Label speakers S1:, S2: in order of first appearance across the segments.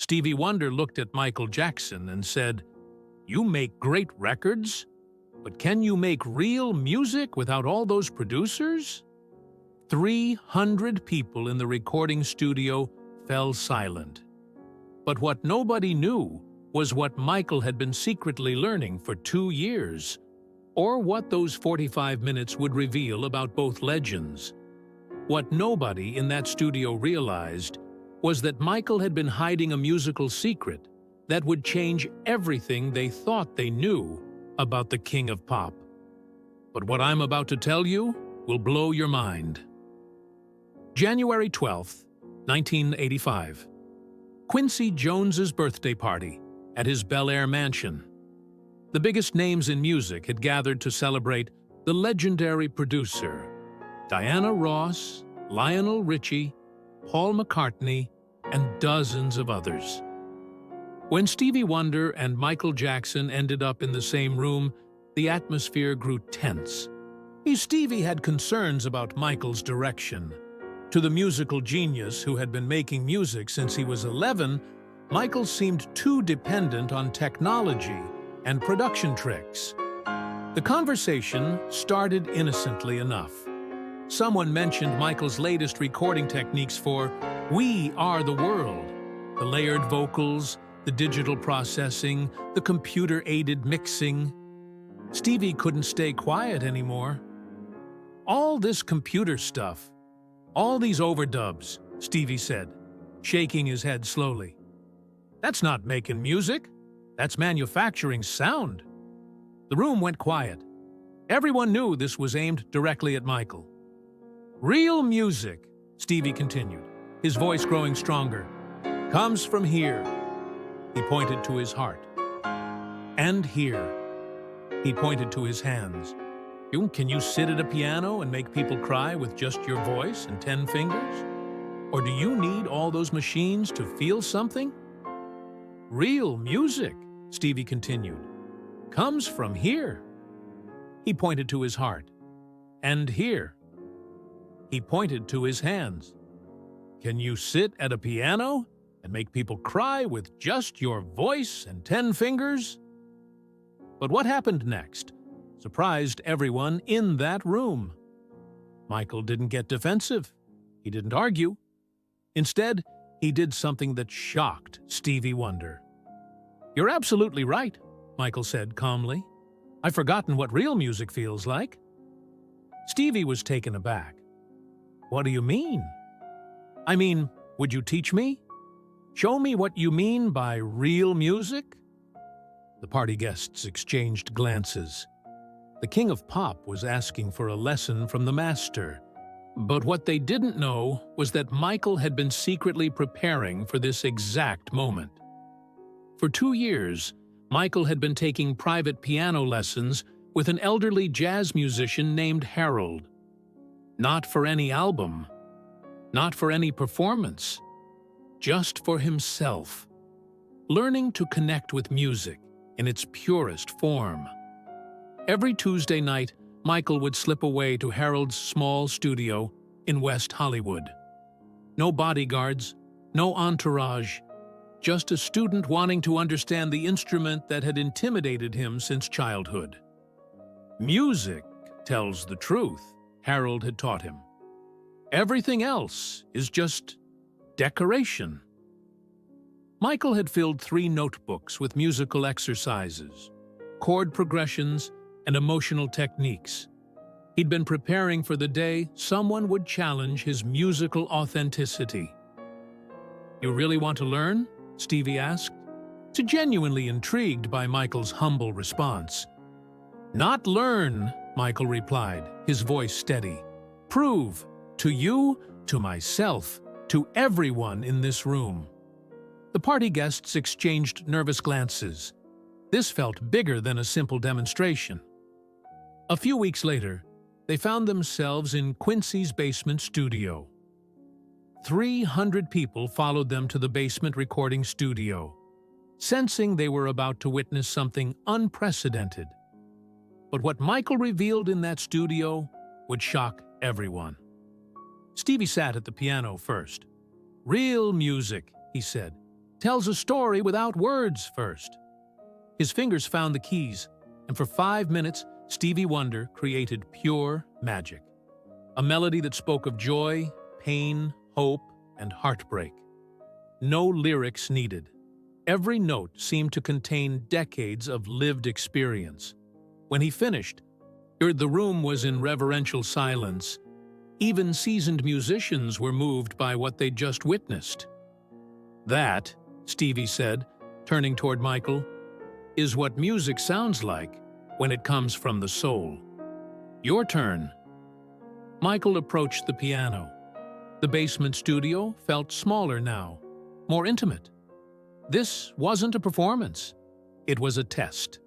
S1: Stevie Wonder looked at Michael Jackson and said, "You make great records, but can you make real music without all those producers?" 300 people in the recording studio fell silent. But what nobody knew was what Michael had been secretly learning for 2 years, or what those 45 minutes would reveal about both legends. What nobody in that studio realized was that Michael had been hiding a musical secret that would change everything they thought they knew about the King of Pop. But what I'm about to tell you will blow your mind. January 12th, 1985. Quincy Jones's birthday party at his Bel Air mansion. The biggest names in music had gathered to celebrate the legendary producer, Diana Ross, Lionel Richie, Paul McCartney, and dozens of others. When Stevie Wonder and Michael Jackson ended up in the same room, the atmosphere grew tense. Stevie had concerns about Michael's direction. To the musical genius who had been making music since he was 11, Michael seemed too dependent on technology and production tricks. The conversation started innocently enough. Someone mentioned Michael's latest recording techniques for "We Are the World," the layered vocals, the digital processing, the computer-aided mixing. Stevie couldn't stay quiet anymore. "All this computer stuff, all these overdubs," Stevie said, shaking his head slowly. "That's not making music. That's manufacturing sound." The room went quiet. Everyone knew this was aimed directly at Michael. "Real music," Stevie continued, his voice growing stronger, "comes from here." He pointed to his heart. "And here." He pointed to his hands. "Can you sit at a piano and make people cry with just your voice and 10 fingers? Or do you need all those machines to feel something?" "Real music," Stevie continued, "comes from here." He pointed to his heart. "And here." He pointed to his hands. "Can you sit at a piano and make people cry with just your voice and 10 fingers?" But what happened next surprised everyone in that room. Michael didn't get defensive. He didn't argue. Instead, he did something that shocked Stevie Wonder. "You're absolutely right," Michael said calmly. "I've forgotten what real music feels like." Stevie was taken aback. "What do you mean?" "I mean, would you teach me? Show me what you mean by real music?" The party guests exchanged glances. The King of Pop was asking for a lesson from the master. But what they didn't know was that Michael had been secretly preparing for this exact moment. For 2 years, Michael had been taking private piano lessons with an elderly jazz musician named Harold. Not for any album, not for any performance, just for himself, learning to connect with music in its purest form. Every Tuesday night, Michael would slip away to Harold's small studio in West Hollywood. No bodyguards, no entourage, just a student wanting to understand the instrument that had intimidated him since childhood. "Music tells the truth," Harold had taught him. "Everything else is just decoration." Michael had filled 3 notebooks with musical exercises, chord progressions, and emotional techniques. He'd been preparing for the day someone would challenge his musical authenticity. "You really want to learn?" Stevie asked, genuinely intrigued by Michael's humble response. "Not learn," Michael replied, his voice steady. "Prove, to you, to myself, to everyone in this room." The party guests exchanged nervous glances. This felt bigger than a simple demonstration. A few weeks later, they found themselves in Quincy's basement studio. 300 people followed them to the basement recording studio, sensing they were about to witness something unprecedented. But what Michael revealed in that studio would shock everyone. Stevie sat at the piano first. "Real music," he said, tells a story without words first. His fingers found the keys, and for 5 minutes, Stevie Wonder created pure magic. A melody that spoke of joy, pain, hope, and heartbreak. No lyrics needed. Every note seemed to contain decades of lived experience. When he finished, the room was in reverential silence. Even seasoned musicians were moved by what they'd just witnessed. "That," Stevie said, turning toward Michael, "is what music sounds like when it comes from the soul. Your turn." Michael approached the piano. The basement studio felt smaller now, more intimate. This wasn't a performance. It was a test.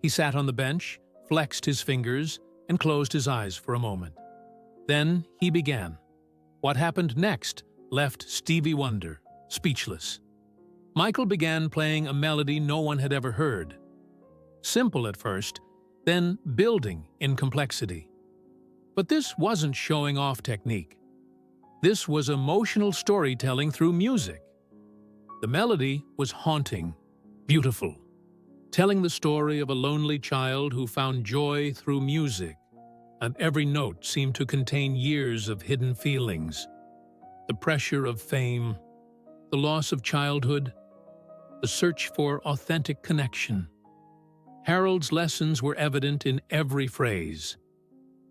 S1: He sat on the bench, flexed his fingers, and closed his eyes for a moment. Then he began. What happened next left Stevie Wonder speechless. Michael began playing a melody no one had ever heard. Simple at first, then building in complexity. But this wasn't showing off technique. This was emotional storytelling through music. The melody was haunting, beautiful, telling the story of a lonely child who found joy through music, and every note seemed to contain years of hidden feelings. The pressure of fame, the loss of childhood, the search for authentic connection. Harold's lessons were evident in every phrase.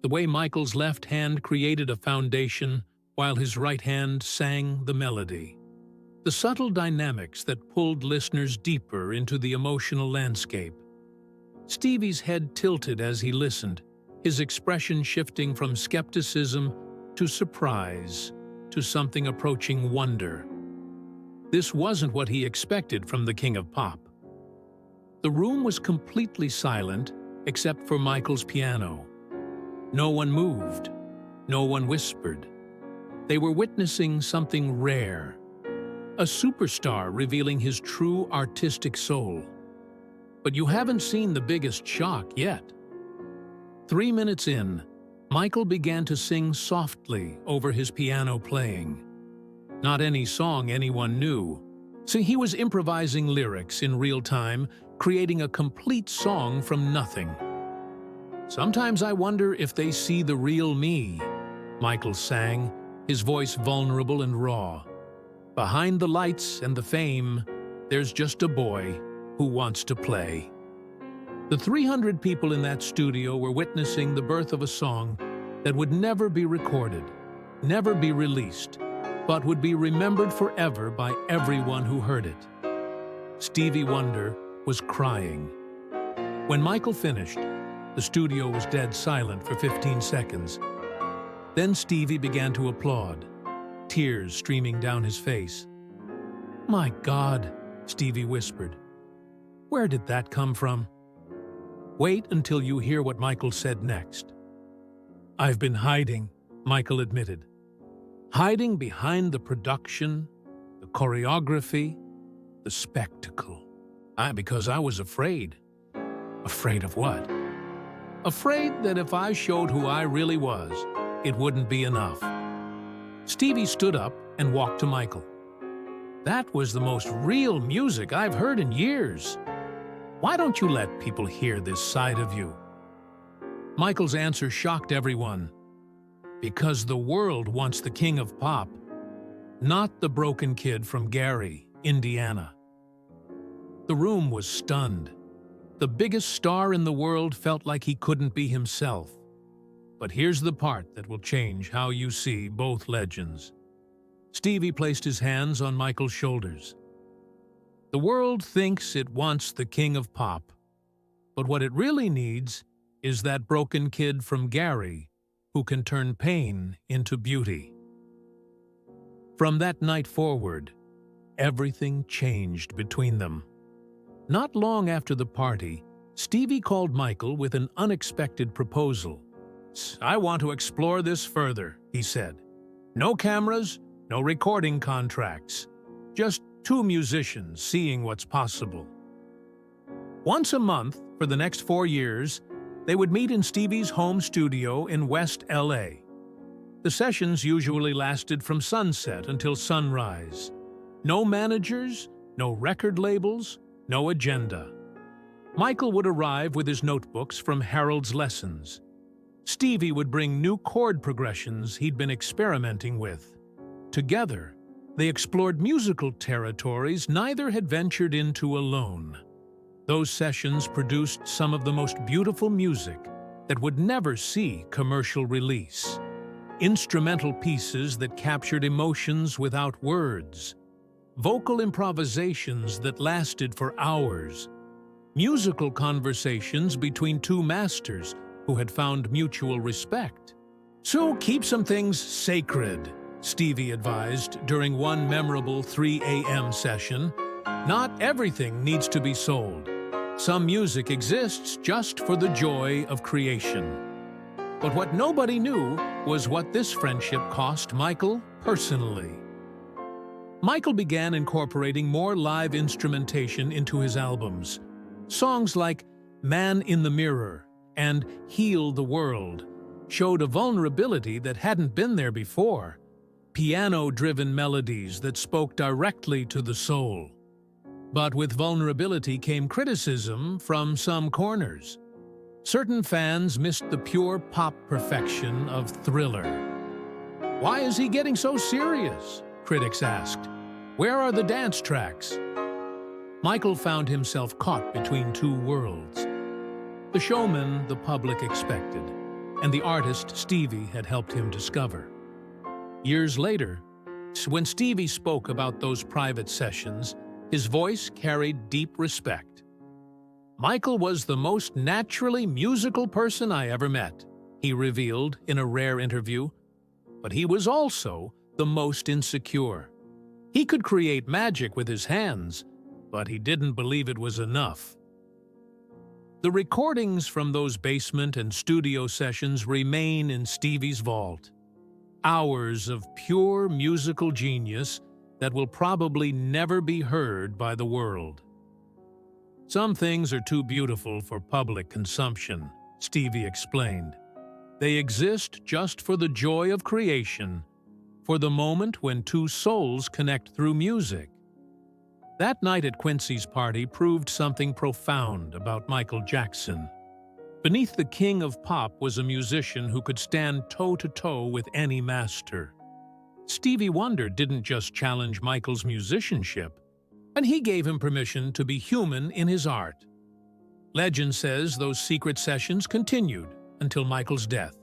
S1: The way Michael's left hand created a foundation while his right hand sang the melody. The subtle dynamics that pulled listeners deeper into the emotional landscape. Stevie's head tilted as he listened, his expression shifting from skepticism to surprise, to something approaching wonder. This wasn't what he expected from the King of Pop. The room was completely silent except for Michael's piano. No one moved, no one whispered. They were witnessing something rare, a superstar revealing his true artistic soul. But you haven't seen the biggest shock yet. 3 minutes in, Michael began to sing softly over his piano playing. Not any song anyone knew. See, he was improvising lyrics in real time, creating a complete song from nothing. "Sometimes I wonder if they see the real me," Michael sang, his voice vulnerable and raw. "Behind the lights and the fame, there's just a boy who wants to play." The 300 people in that studio were witnessing the birth of a song that would never be recorded, never be released, but would be remembered forever by everyone who heard it. Stevie Wonder was crying. When Michael finished, the studio was dead silent for 15 seconds. Then Stevie began to applaud, tears streaming down his face. "My God," Stevie whispered. "Where did that come from?" Wait until you hear what Michael said next. "I've been hiding," Michael admitted. "Hiding behind the production, the choreography, the spectacle. Because I was afraid." "Afraid of what?" "Afraid that if I showed who I really was, it wouldn't be enough." Stevie stood up and walked to Michael. "That was the most real music I've heard in years. Why don't you let people hear this side of you?" Michael's answer shocked everyone. "Because the world wants the King of Pop, not the broken kid from Gary, Indiana." The room was stunned. The biggest star in the world felt like he couldn't be himself. But here's the part that will change how you see both legends. Stevie placed his hands on Michael's shoulders. "The world thinks it wants the King of Pop, but what it really needs is that broken kid from Gary who can turn pain into beauty." From that night forward, everything changed between them. Not long after the party, Stevie called Michael with an unexpected proposal. "I want to explore this further," he said. "No cameras, no recording contracts. Just 2 musicians seeing what's possible." Once a month, for the next 4 years, they would meet in Stevie's home studio in West LA. The sessions usually lasted from sunset until sunrise. No managers, No record labels, no agenda. Michael would arrive with his notebooks from Harold's lessons. Stevie would bring new chord progressions he'd been experimenting with. Together, they explored musical territories neither had ventured into alone. Those sessions produced some of the most beautiful music that would never see commercial release. Instrumental pieces that captured emotions without words. Vocal improvisations that lasted for hours. Musical conversations between two masters who had found mutual respect. So keep some things sacred, Stevie advised during one memorable 3 a.m. session. Not everything needs to be sold. Some music exists just for the joy of creation. But what nobody knew was what this friendship cost Michael personally. Michael began incorporating more live instrumentation into his albums. Songs like Man in the Mirror and Heal the World showed a vulnerability that hadn't been there before. Piano-driven melodies that spoke directly to the soul. But with vulnerability came criticism from some corners. Certain fans missed the pure pop perfection of Thriller. Why is he getting so serious? Critics asked. Where are the dance tracks? Michael found himself caught between two worlds. The showman the public expected, and the artist Stevie had helped him discover. Years later, when Stevie spoke about those private sessions, his voice carried deep respect. Michael was the most naturally musical person I ever met, he revealed in a rare interview. But he was also the most insecure. He could create magic with his hands, but he didn't believe it was enough. The recordings from those basement and studio sessions remain in Stevie's vault. Hours of pure musical genius that will probably never be heard by the world. Some things are too beautiful for public consumption, Stevie explained. They exist just for the joy of creation, for the moment when two souls connect through music. That night at Quincy's party proved something profound about Michael Jackson. Beneath the king of pop was a musician who could stand toe-to-toe with any master. Stevie Wonder didn't just challenge Michael's musicianship, and he gave him permission to be human in his art. Legend says those secret sessions continued until Michael's death.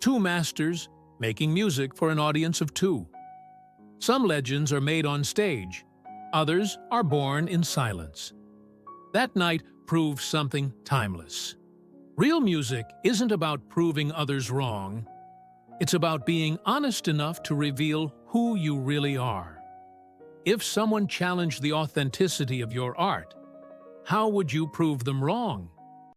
S1: Two masters making music for an audience of two. Some legends are made on stage, others are born in silence. That night proved something timeless. Real music isn't about proving others wrong. It's about being honest enough to reveal who you really are. If someone challenged the authenticity of your art, how would you prove them wrong?